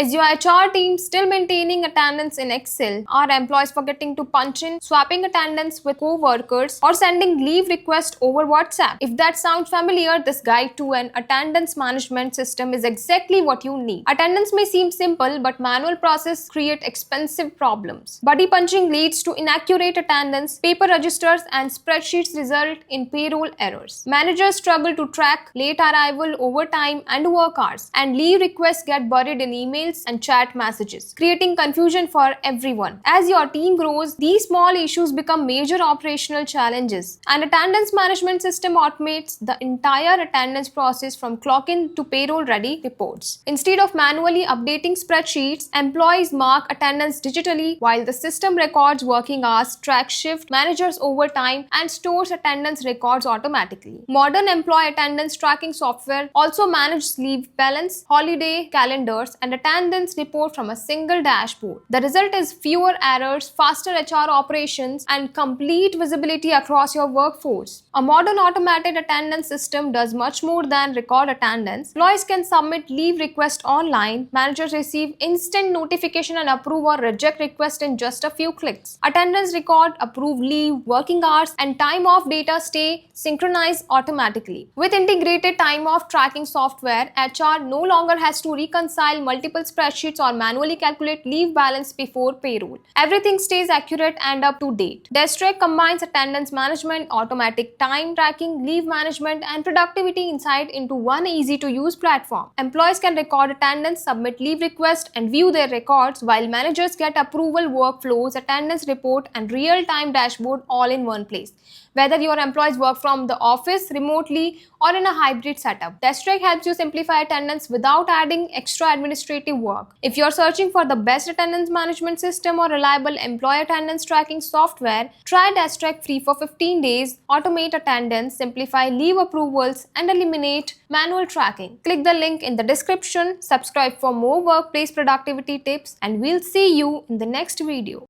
Is your HR team still maintaining attendance in Excel? Are employees forgetting to punch in, swapping attendance with co-workers, or sending leave requests over WhatsApp? If that sounds familiar, this guide to an attendance management system is exactly what you need. Attendance may seem simple, but manual processes create expensive problems. Buddy punching leads to inaccurate attendance, paper registers, and spreadsheets result in payroll errors. Managers struggle to track late arrival, overtime, and work hours, and leave requests get buried in emails and chat messages, creating confusion for everyone. As your team grows, these small issues become major operational challenges. An attendance management system automates the entire attendance process from clock-in to payroll-ready reports. Instead of manually updating spreadsheets, employees mark attendance digitally while the system records working hours, tracks shift, managers overtime, and stores attendance records automatically. Modern employee attendance tracking software also manages leave balance, holiday calendars, and attendance report from a single dashboard. The result is fewer errors, faster HR operations, and complete visibility across your workforce. A modern automated attendance system does much more than record attendance. Employees can submit leave requests online. Managers receive instant notification and approve or reject requests in just a few clicks. Attendance record, approve leave, working hours, and time off data stay synchronized automatically. With integrated time off tracking software, HR no longer has to reconcile multiple spreadsheets or manually calculate leave balance before payroll. Everything stays accurate and up to date. DeskTrack combines attendance management, automatic time tracking, leave management, and productivity insight into one easy-to-use platform. Employees can record attendance, submit leave requests, and view their records, while managers get approval workflows, attendance report, and real-time dashboard all in one place. Whether your employees work from the office, remotely, or in a hybrid setup, DeskTrack helps you simplify attendance without adding extra administrative work. If you're searching for the best attendance management system or reliable employee attendance tracking software, try DeskTrack free for 15 days. Automate attendance, simplify leave approvals, and eliminate manual tracking. Click the link in the description, subscribe for more workplace productivity tips, and we'll see you in the next video.